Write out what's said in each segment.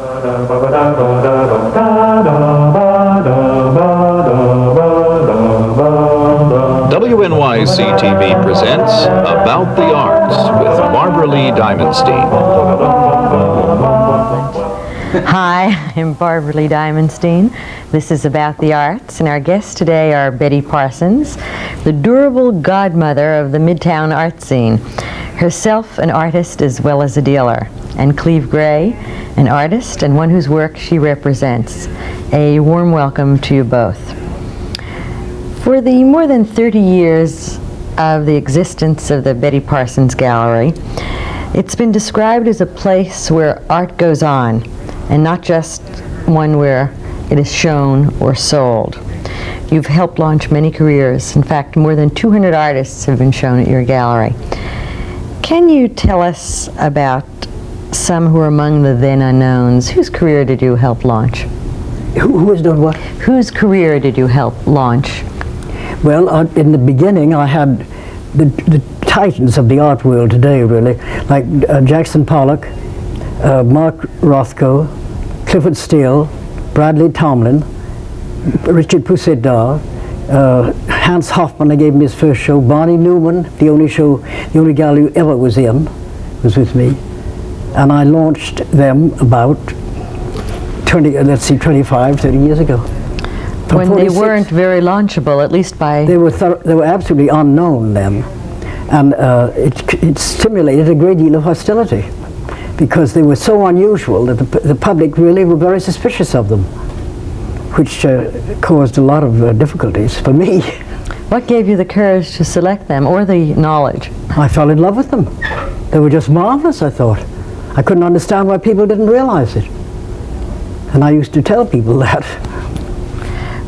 WNYC TV presents About the Arts with Barbara Lee Diamonstein. Hi, I'm Barbara Lee Diamonstein. This is About the Arts, and our guests today are Betty Parsons, the durable godmother of the Midtown art scene, herself an artist as well as a dealer, and Cleve Gray, an artist and one whose work she represents. A warm welcome to you both. For the more than 30 years of the existence of the Betty Parsons Gallery, it's been described as a place where art goes on, and not just one where it is shown or sold. You've helped launch many careers. In fact, more than 200 artists have been shown at your gallery. Can you tell us about some who are among the then unknowns? Whose career did you help launch? Who has done what? Whose career did you help launch? Well, in the beginning, I had the titans of the art world today, really, like Jackson Pollock, Mark Rothko, Clifford Steele, Bradley Tomlin, Richard Pousset-Dawe, Hans Hoffman. I gave him his first show. Barney Newman, the only gallery who ever was was with me, and I launched them about 25, 30 years ago. When 46, they weren't very launchable, at least by... They were absolutely unknown then, and it stimulated a great deal of hostility, because they were so unusual that the public really were very suspicious of them, which caused a lot of difficulties for me. What gave you the courage to select them, or the knowledge? I fell in love with them. They were just marvelous, I thought. I couldn't understand why people didn't realize it. And I used to tell people that.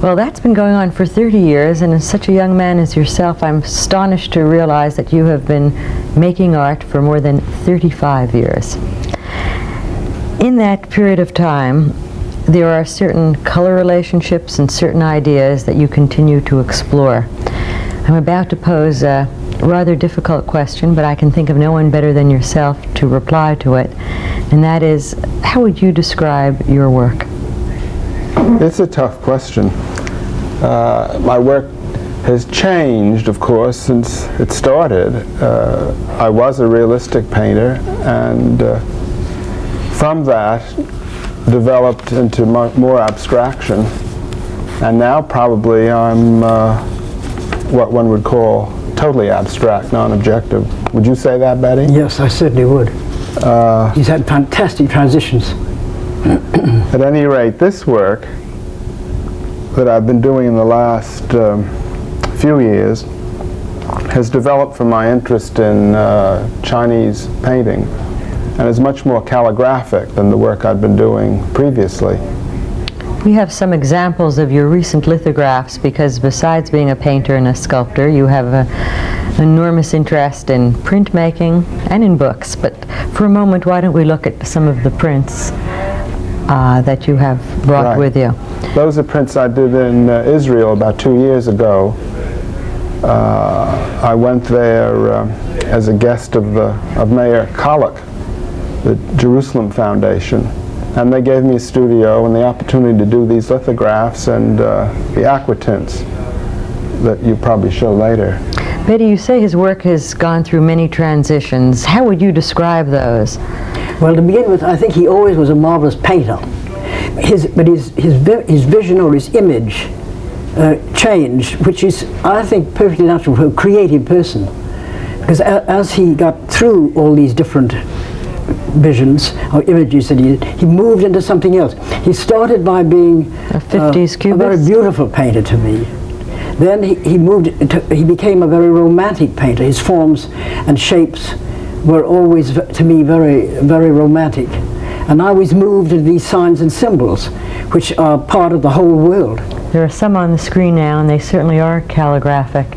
Well, that's been going on for 30 years, and as such a young man as yourself, I'm astonished to realize that you have been making art for more than 35 years. In that period of time, there are certain color relationships and certain ideas that you continue to explore. I'm about to pose a rather difficult question, but I can think of no one better than yourself to reply to it, and that is, how would you describe your work? It's a tough question. My work has changed, of course, since it started. I was a realistic painter, and from that developed into more abstraction, and now probably I'm what one would call totally abstract, non-objective. Would you say that, Betty? Yes, I certainly would. He's had fantastic transitions. At any rate, this work that I've been doing in the last few years has developed from my interest in Chinese painting, and is much more calligraphic than the work I'd been doing previously. We have some examples of your recent lithographs, because besides being a painter and a sculptor, you have an enormous interest in printmaking and in books. But for a moment, why don't we look at some of the prints that you have brought with you? Those are prints I did in Israel about 2 years ago. I went there as a guest of Mayor Khalek, the Jerusalem Foundation, and they gave me a studio and the opportunity to do these lithographs and the aquatints that you probably show later. Betty, you say his work has gone through many transitions. How would you describe those? Well, to begin with, I think he always was a marvelous painter. His vision or his image changed, which is, I think, perfectly natural for a creative person. Because as he got through all these different visions or images that he moved into something else. He started by being a 50s cubist, a very beautiful painter to me. Then he became a very romantic painter. His forms and shapes were always, to me, very, very romantic. And I was moved into these signs and symbols, which are part of the whole world. There are some on the screen now, and they certainly are calligraphic.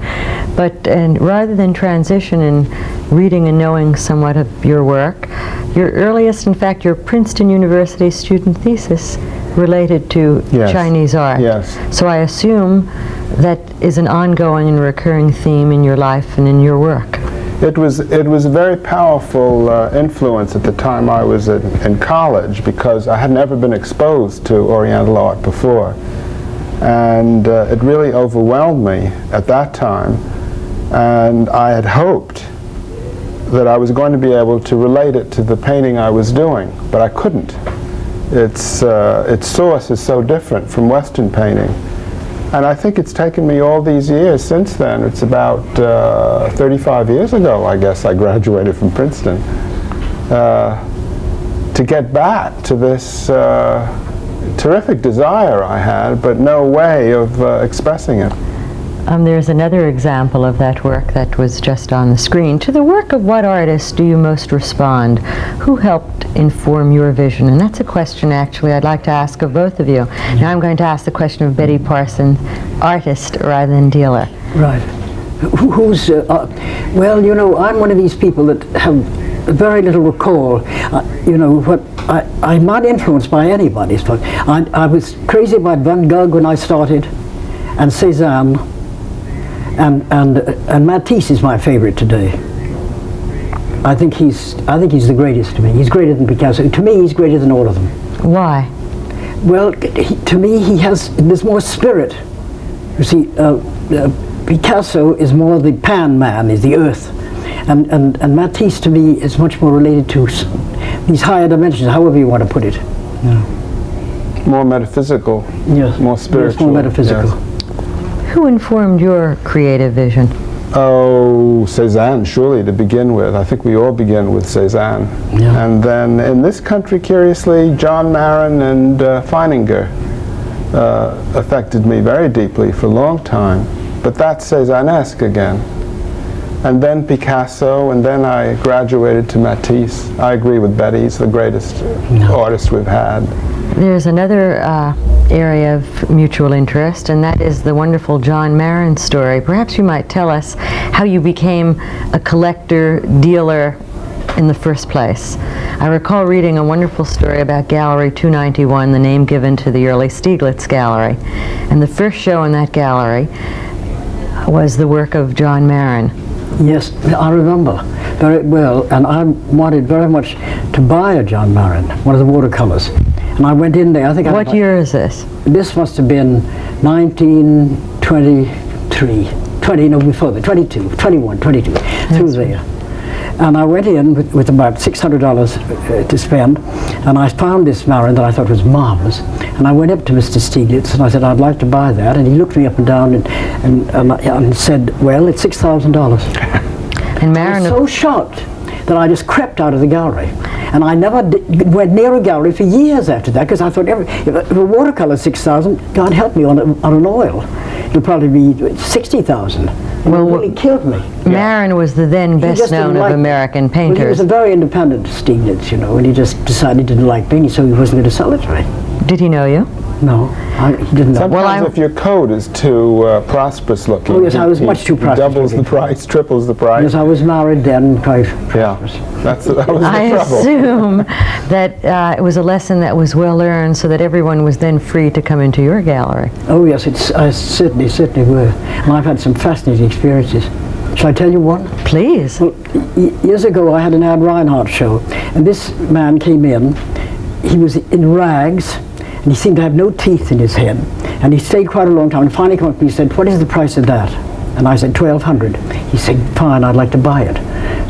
But rather than transition in reading and knowing somewhat of your work, your earliest, in fact, your Princeton University student thesis related to Chinese art. Yes. So I assume that is an ongoing and recurring theme in your life and in your work. It was a very powerful influence at the time I was in college, because I had never been exposed to Oriental art before. And it really overwhelmed me at that time. And I had hoped that I was going to be able to relate it to the painting I was doing, but I couldn't. Its source is so different from Western painting. And I think it's taken me all these years since then. It's about 35 years ago, I guess, I graduated from Princeton, to get back to this terrific desire I had, but no way of expressing it. There's another example of that work that was just on the screen. To the work of what artist do you most respond? Who helped inform your vision? And that's a question, actually, I'd like to ask of both of you. Now I'm going to ask the question of Betty Parsons, artist rather than dealer. Right. Who's, well, you know, I'm one of these people that have very little recall. You know, what I'm not influenced by anybody's book. I was crazy about Van Gogh when I started, and Cézanne, and Matisse is my favorite today. I think he's the greatest to me. He's greater than Picasso. To me, he's greater than all of them. Why? Well, to me, there's more spirit. You see, Picasso is more the pan man, is the earth. And Matisse, to me, is much more related to these higher dimensions, however you want to put it. Yeah. More metaphysical, yes. More spiritual. Yes, more metaphysical. Yes. Who informed your creative vision? Oh, Cézanne, surely, to begin with. I think we all begin with Cézanne. Yeah. And then in this country, curiously, John Marin and Feininger affected me very deeply for a long time. But that's Cézannesque again. And then Picasso, and then I graduated to Matisse. I agree with Betty, he's the greatest artist we've had. There's another area of mutual interest, and that is the wonderful John Marin story. Perhaps you might tell us how you became a collector, dealer in the first place. I recall reading a wonderful story about Gallery 291, the name given to the early Stieglitz Gallery. And the first show in that gallery was the work of John Marin. Yes, I remember very well, and I wanted very much to buy a John Marin, one of the watercolors. And I went in there, I think What year is this? This must have been 1923, 22, 21, 22, through there. And I went in with about $600 to spend, and I found this Marin that I thought was marvelous. And I went up to Mr. Stieglitz and I said, I'd like to buy that. And he looked me up and down and said, well, it's $6,000. And Marin, I was so shocked that I just crept out of the gallery. And I never went near a gallery for years after that, because I thought, if a watercolor 6,000, God help me, on an oil, it'll probably be 60,000. Well, it really killed me. Marin was the then best known of American painters. Well, he was a very independent Stieglitz, you know, and he just decided he didn't like me, so he wasn't going to sell it to me. Did he know you? No, he didn't know. Sometimes if your code is too prosperous looking, oh yes, I was much too prosperous. Doubles the price, triples the price. Yes, I was married then, quite prosperous. Yeah, that was the trouble. I assume that it was a lesson that was well learned, so that everyone was then free to come into your gallery. Oh yes, I certainly were. And I've had some fascinating experiences. Shall I tell you one? Please. Well, years ago I had an Ad Reinhardt show, and this man came in. He was in rags, and he seemed to have no teeth in his head. And he stayed quite a long time, and finally came up to me and said, what is the price of that? And I said, $1,200. He said, fine, I'd like to buy it.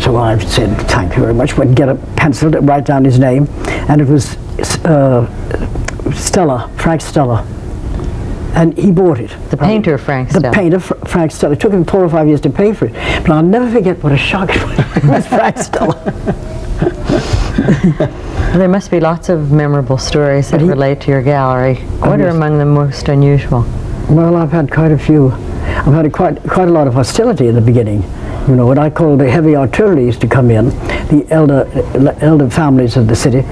So I said, thank you very much. Went and get a pencil to write down his name, and it was Stella, Frank Stella. And he bought it. The painter, Frank Stella. The painter, Frank Stella. It took him 4 or 5 years to pay for it. But I'll never forget what a shock it was, Frank Stella. There must be lots of memorable stories that relate to your gallery. What are among the most unusual? Well, I've had quite a few. I've had quite a lot of hostility in the beginning. You know, what I call the heavy artillery used to come in, the elder families of the city,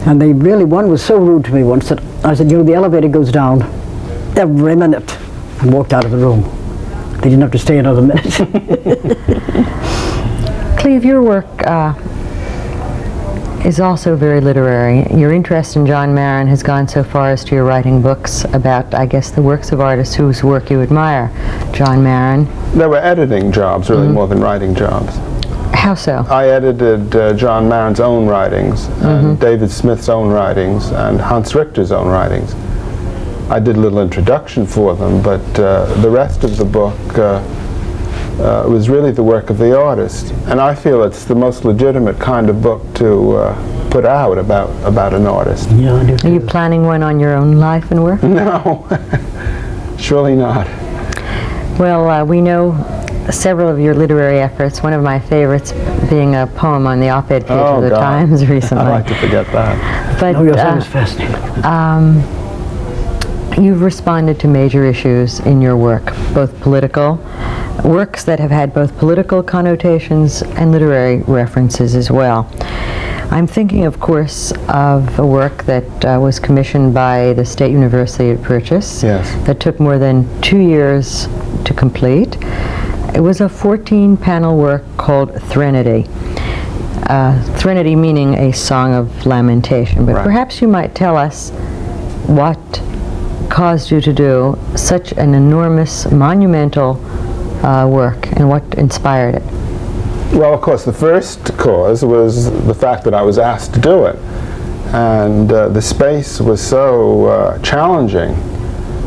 and they really, one was so rude to me once that I said, you know, the elevator goes down every minute, and walked out of the room. They didn't have to stay another minute. Cleve, your work is also very literary. Your interest in John Marin has gone so far as to your writing books about, I guess, the works of artists whose work you admire. John Marin. There were editing jobs, really, more than writing jobs. How so? I edited John Marin's own writings, and David Smith's own writings, and Hans Richter's own writings. I did a little introduction for them, but the rest of the book was really the work of the artist. And I feel it's the most legitimate kind of book to put out about an artist. Yeah, I do. Are you planning one on your own life and work? No, surely not. Well, we know several of your literary efforts, one of my favorites being a poem on the op-ed page of the God. Times recently. I'd like to forget that. But Oh, yes, that was fascinating. you've responded to major issues in your work, both political, works that have had both political connotations and literary references as well. I'm thinking, of course, of a work that was commissioned by the State University at Purchase. Yes. That took more than 2 years to complete. It was a 14-panel work called Threnody. Threnody meaning a song of lamentation. But Right. perhaps you might tell us what caused you to do such an enormous, monumental work, and what inspired it. Well, of course, the first cause was the fact that I was asked to do it. And the space was so challenging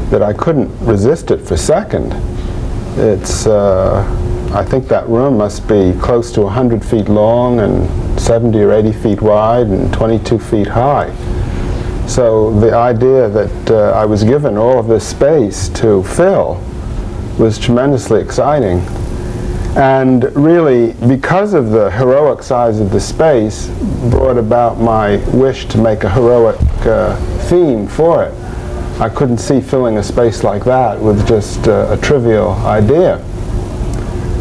that I couldn't resist it for a second. It's, I think that room must be close to 100 feet long and 70 or 80 feet wide and 22 feet high. So the idea that I was given all of this space to fill was tremendously exciting. And really, because of the heroic size of the space, brought about my wish to make a heroic theme for it. I couldn't see filling a space like that with just a trivial idea.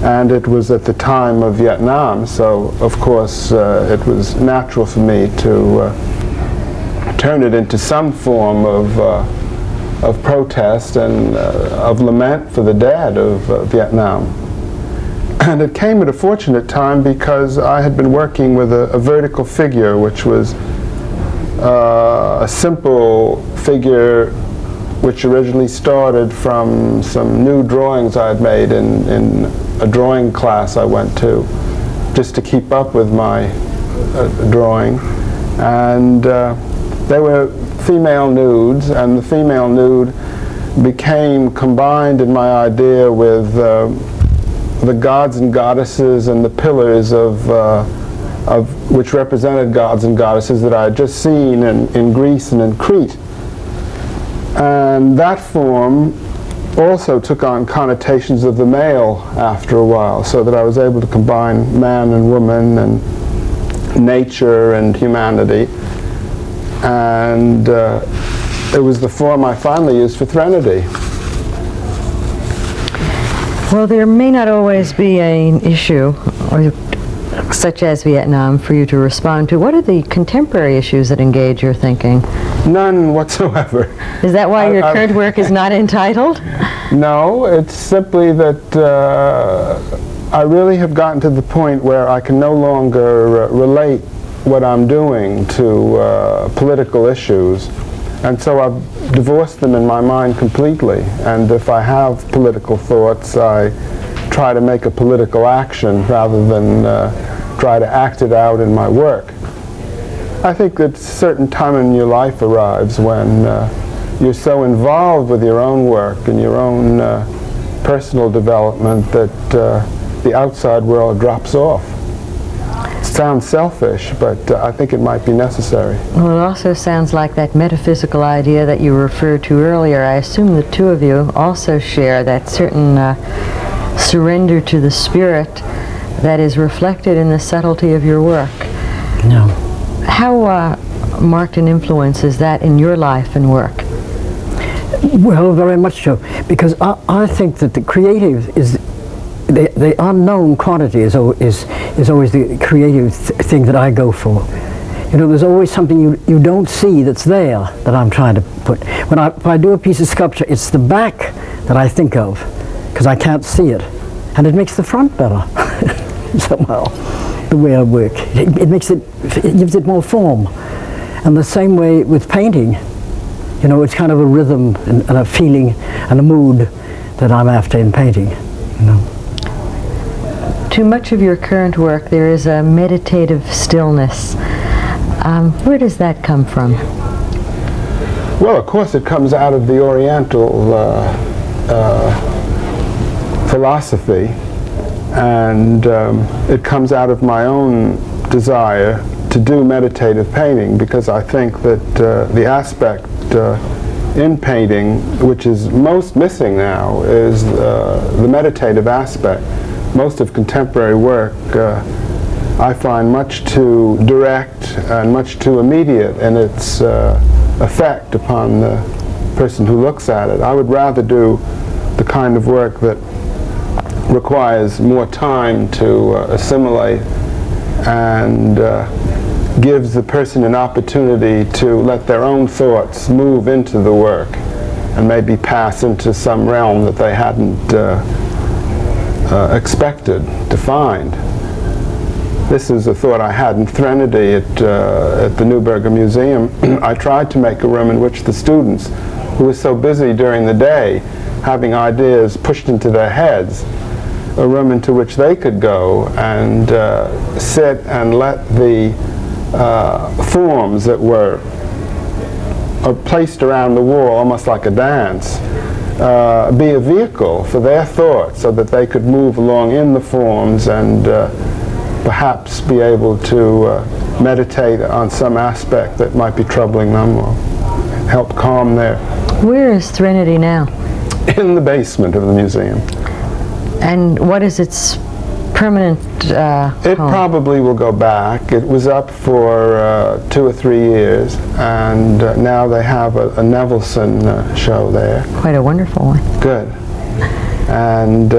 And it was at the time of Vietnam, so of course it was natural for me to turn it into some form of protest and of lament for the dead of Vietnam. And it came at a fortunate time because I had been working with a vertical figure, which was a simple figure which originally started from some new drawings I had made in a drawing class I went to, just to keep up with my drawing. And they were female nudes, and the female nude became combined in my idea with the gods and goddesses and the pillars of which represented gods and goddesses that I had just seen in Greece and in Crete. And that form also took on connotations of the male after a while, so that I was able to combine man and woman and nature and humanity. And it was the form I finally used for Threnody. Well, there may not always be an issue, or such as Vietnam, for you to respond to. What are the contemporary issues that engage your thinking? None whatsoever. Is that why your current work is not entitled? No, it's simply that I really have gotten to the point where I can no longer relate what I'm doing to political issues. And so I've divorced them in my mind completely. And if I have political thoughts, I try to make a political action rather than try to act it out in my work. I think that a certain time in your life arrives when you're so involved with your own work and your own personal development that the outside world drops off. It sounds selfish, but I think it might be necessary. Well, it also sounds like that metaphysical idea that you referred to earlier. I assume the two of you also share that certain surrender to the spirit that is reflected in the subtlety of your work. No. How marked an influence is that in your life and work? Well, very much so, because I think that the creative is, the unknown quantity is always the creative thing that I go for. You know, there's always something you don't see that's there that I'm trying to put. If I do a piece of sculpture, it's the back that I think of, because I can't see it. And it makes the front better, somehow, the way I work. It gives it more form. And the same way with painting. You know, it's kind of a rhythm and a feeling and a mood that I'm after in painting, you know. to much of your current work there is a meditative stillness. Where does that come from? Well, of course, it comes out of the Oriental philosophy, and it comes out of my own desire to do meditative painting, because I think that the aspect in painting which is most missing now is the meditative aspect. Most of contemporary work I find much too direct and much too immediate in its effect upon the person who looks at it. I would rather do the kind of work that requires more time to assimilate and gives the person an opportunity to let their own thoughts move into the work and maybe pass into some realm that they hadn't expected to find. This is a thought I had in Threnody at the Neuberger Museum. I tried to make a room in which the students, who were so busy during the day having ideas pushed into their heads, a room into which they could go and sit and let the forms that were placed around the wall, almost like a dance, be a vehicle for their thoughts, so that they could move along in the forms and perhaps be able to meditate on some aspect that might be troubling them or help calm their... Where is Threnody now? In the basement of the museum. And what is its permanent It home? probably will go back. It was up for 2 or 3 years, and now they have a Nevelson show there. Quite a wonderful one. Good. And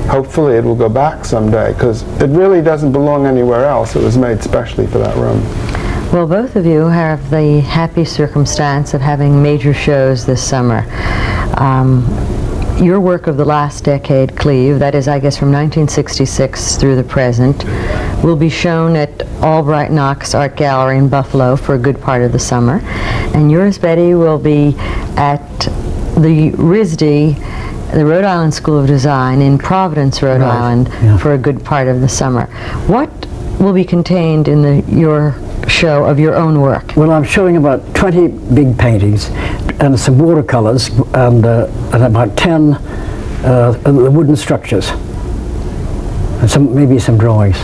hopefully it will go back someday, because it really doesn't belong anywhere else. It was made specially for that room. Well, both of you have the happy circumstance of having major shows this summer. Your work of the last decade, Cleve, that is, I guess, from 1966 through the present, will be shown at Albright Knox Art Gallery in Buffalo for a good part of the summer. And yours, Betty, will be at the RISD, the Rhode Island School of Design in Providence, Rhode Island, for a good part of the summer. What will be contained in your show of your own work? Well, I'm showing about 20 big paintings and some watercolors and about 10 wooden structures and maybe some drawings.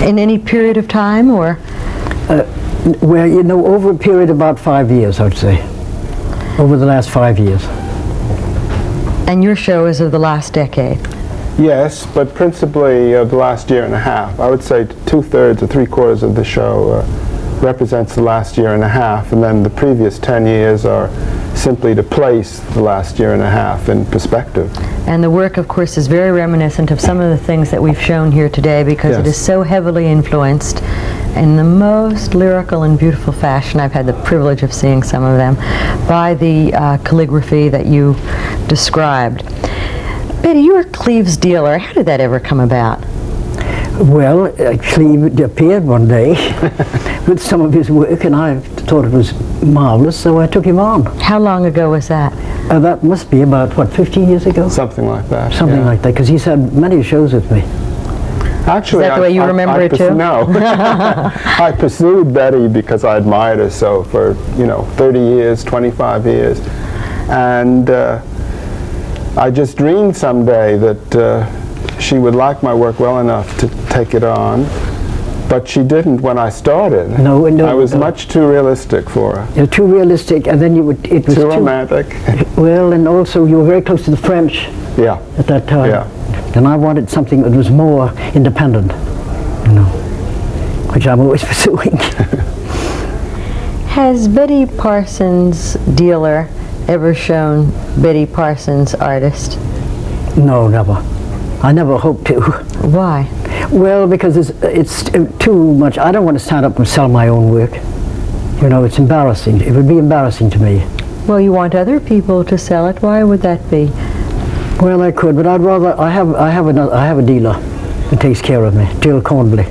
In any period of time, or? Well, you know, over a period of about 5 years, I would say. Over the last 5 years. And your show is of the last decade? Yes, but principally the last year and a half. I would say 2/3 or 3/4 of the show represents the last year and a half, and then the previous 10 years are simply to place the last year and a half in perspective. And the work, of course, is very reminiscent of some of the things that we've shown here today, because it is so heavily influenced in the most lyrical and beautiful fashion. I've had the privilege of seeing some of them, by the calligraphy that you described. Betty, you were Cleve's dealer. How did that ever come about? Well, Cleve appeared one day with some of his work, and I thought it was marvelous, so I took him on. How long ago was that? That must be about, what, 15 years ago? Something like that. Something like that, because he's had many shows with me. Actually, is that the way you remember it too? No. I pursued Betty because I admired her so for, 30 years, 25 years. And I just dreamed someday that she would like my work well enough to take it on, but she didn't when I started. No, I was much too realistic for her. You're too realistic, and then it was too romantic. Well, and also you were very close to the French at that time. Yeah. And I wanted something that was more independent, which I'm always pursuing. Has Betty Parsons' dealer ever shown Betty Parsons' artist? No, never. I never hope to. Why? Well, because it's too much. I don't want to stand up and sell my own work. It's embarrassing. It would be embarrassing to me. Well, you want other people to sell it. Why would that be? Well, I could, but I'd rather. I have a dealer that takes care of me, Jill Cornbley.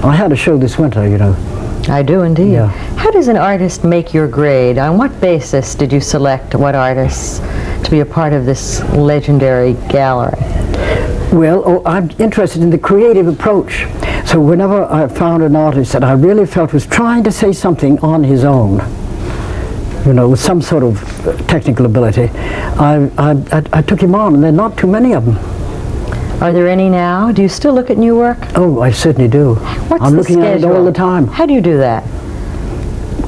I had a show this winter, I do indeed. Yeah. How does an artist make your grade? On what basis did you select what artists to be a part of this legendary gallery? Well, I'm interested in the creative approach. So whenever I found an artist that I really felt was trying to say something on his own, you know, with some sort of technical ability, I took him on, and there are not too many of them. Are there any now? Do you still look at new work? Oh, I certainly do. What's I'm the looking at it schedule? all the time. How do you do that?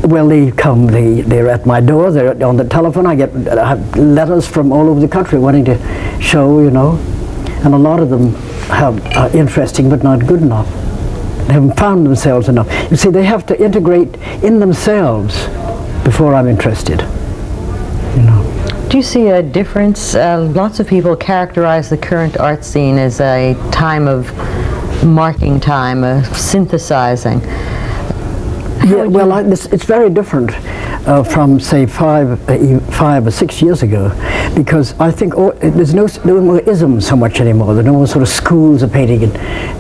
Well, they're at my door, they're on the telephone. I have letters from all over the country wanting to show, you know, and a lot of them are interesting but not good enough. They haven't found themselves enough. You see, they have to integrate in themselves before I'm interested, you know. Do you see a difference? Lots of people characterize the current art scene as a time of marking time, of synthesizing. Yeah, well, it's very different from, say, 5 or 6 years ago, because I think there's no more isms so much anymore. There are no more sort of schools of painting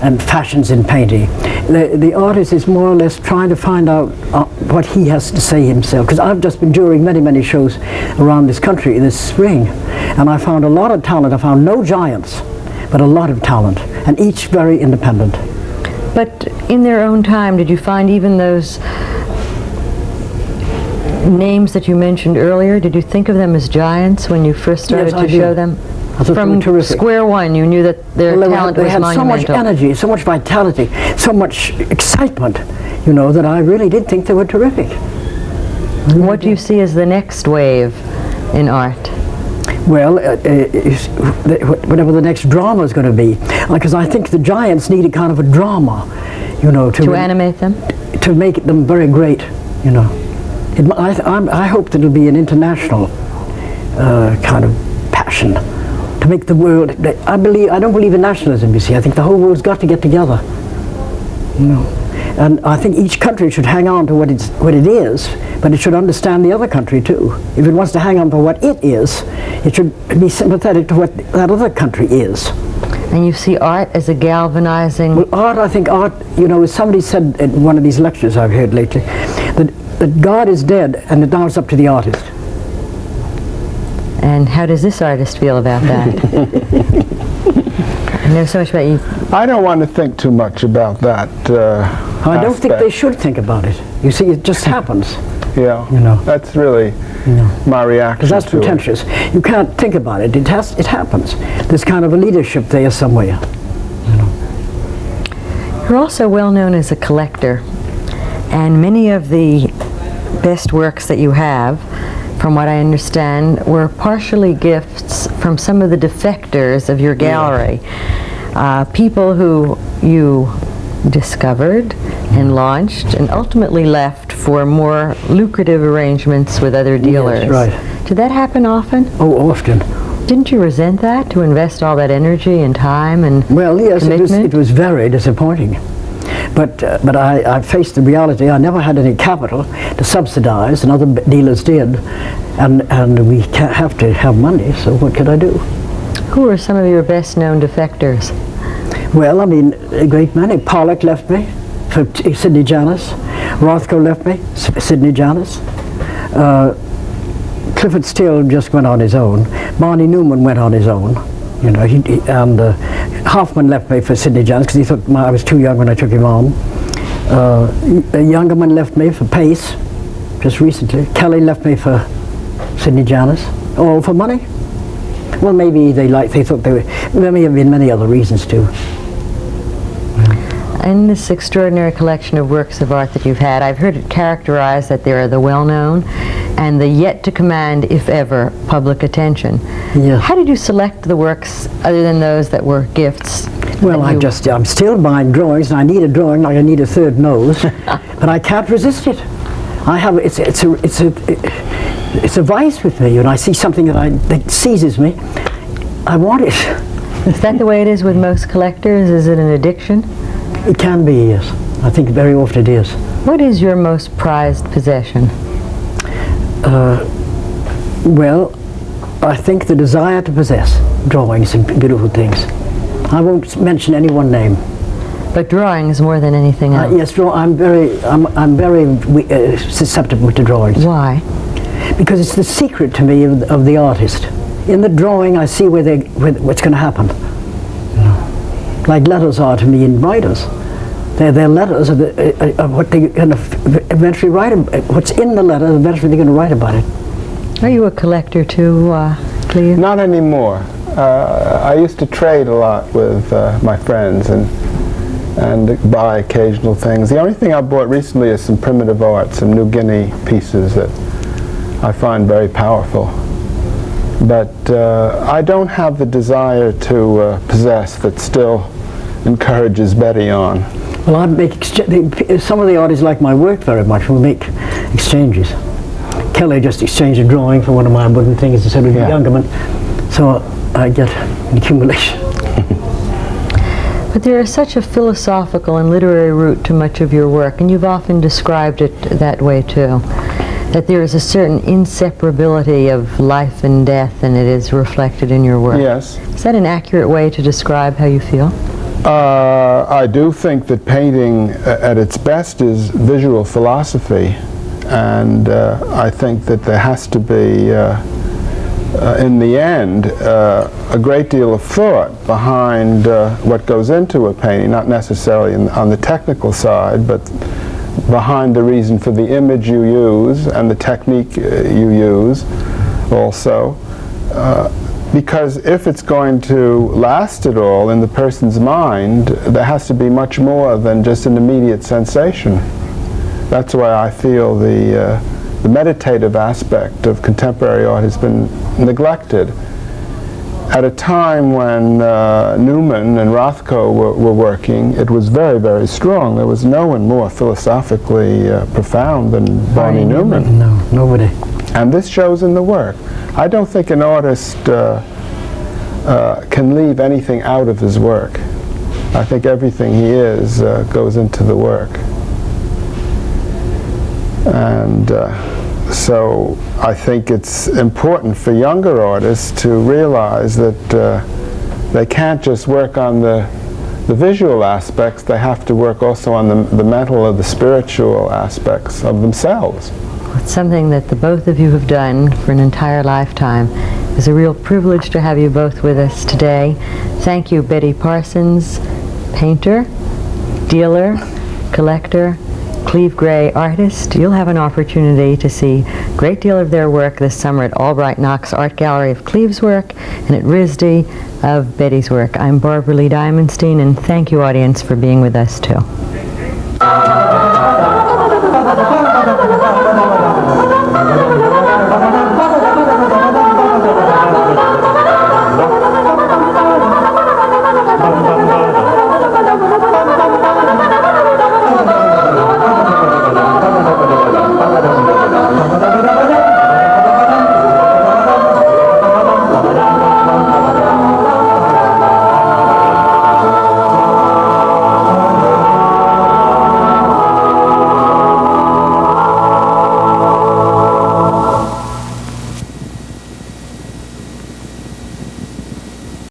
and fashions in painting. The artist is more or less trying to find out what he has to say himself, because I've just been touring many shows around this country this spring, and I found a lot of talent. I found no giants, but a lot of talent, and each very independent. But in their own time, did you find even those names that you mentioned earlier, did you think of them as giants when you first started Yes, I to did. show them? I thought they From were terrific. square one, you knew that their Well, talent they was had so much monumental. energy, so much vitality, so much excitement, you know, that I really did think they were terrific. What do you see as the next wave in art? Well, whatever the next drama is going to be, because I think the giants need a kind of a drama, you know, To animate them? to make them very great, you know. I hope that it'll be an international kind of passion to make the world. I don't believe in nationalism. You see, I think the whole world's got to get together, you know. And I think each country should hang on to what it is, but it should understand the other country too. If it wants to hang on to what it is, it should be sympathetic to what that other country is. And you see art as a galvanizing... Well, I think art, you know, as somebody said at one of these lectures I've heard lately, that God is dead and that now it's up to the artist. And how does this artist feel about that? I know so much about you. I don't want to think too much about that I don't think they aspect. should think about it. You see, it just happens. Yeah, you know. that's really my reaction Because that's to it. pretentious. You can't think about it. It happens. There's kind of a leadership there somewhere. You know. You're also well known as a collector, and many of the best works that you have, from what I understand, were partially gifts from some of the defectors of your gallery. People who you discovered and launched and ultimately left for more lucrative arrangements with other dealers. Yes, right. Did that happen often? Oh, often. Didn't you resent that, to invest all that energy and time and Well, yes, commitment? it was very disappointing. But I faced the reality. I never had any capital to subsidize, and other dealers did. And we have to have money, so what could I do? Who are some of your best known defectors? Well, I mean, a great many. Pollock left me for Sidney Janis. Rothko left me, Sidney Janis. Clifford Still just went on his own. Barney Newman went on his own. You know, and Hoffman left me for Sidney Janis because he thought I was too young when I took him on. Youngerman left me for Pace, just recently. Kelly left me for Sidney Janis. All for money? Well, maybe they thought they were. There may have been many other reasons too. In this extraordinary collection of works of art that you've had, I've heard it characterized that there are the well-known and the yet to command, if ever, public attention. Yeah. How did you select the works other than those that were gifts? Well, that you- I'm still buying drawings, and I need a drawing like I need a third nose, but I can't resist it. It's a vice with me, and I see something that seizes me. I want it. Is that the way it is with most collectors? Is it an addiction? It can be, yes. I think very often it is. What is your most prized possession? Well, I think the desire to possess drawings and beautiful things. I won't mention any one name. But drawings more than anything else. Yes, I'm very susceptible to drawings. Why? Because it's the secret to me of the artist. In the drawing, I see what's going to happen. You know. like letters are to me in writers. Their letters are what they kind of eventually write about. What's in the letter, eventually they're going to write about it. Are you a collector too, Cleve? Not anymore. I used to trade a lot with my friends and buy occasional things. The only thing I bought recently is some primitive art, some New Guinea pieces that I find very powerful. But I don't have the desire to possess that still encourages Betty on. Well, I make some of the artists like my work very much. We'll make exchanges. Kelly just exchanged a drawing for one of my wooden things instead of the Youngerman, so I get an accumulation. But there is such a philosophical and literary root to much of your work, and you've often described it that way too, that there is a certain inseparability of life and death, and it is reflected in your work. Yes. Is that an accurate way to describe how you feel? I do think that painting at its best is visual philosophy, and I think that there has to be, in the end, a great deal of thought behind what goes into a painting, not necessarily on the technical side, but behind the reason for the image you use and the technique you use also. Because if it's going to last at all in the person's mind, there has to be much more than just an immediate sensation. That's why I feel the meditative aspect of contemporary art has been neglected. At a time when Newman and Rothko were working, it was very, very strong. There was no one more philosophically profound than Barney Newman. No, nobody. And this shows in the work. I don't think an artist can leave anything out of his work. I think everything he is goes into the work. And so I think it's important for younger artists to realize that they can't just work on the visual aspects, they have to work also on the mental or the spiritual aspects of themselves. It's something that the both of you have done for an entire lifetime. It's a real privilege to have you both with us today. Thank you, Betty Parsons, painter, dealer, collector, Cleve Gray, artist. You'll have an opportunity to see a great deal of their work this summer at Albright Knox Art Gallery of Cleve's work and at RISD of Betty's work. I'm Barbara Lee Diamondstein, and thank you, audience, for being with us too.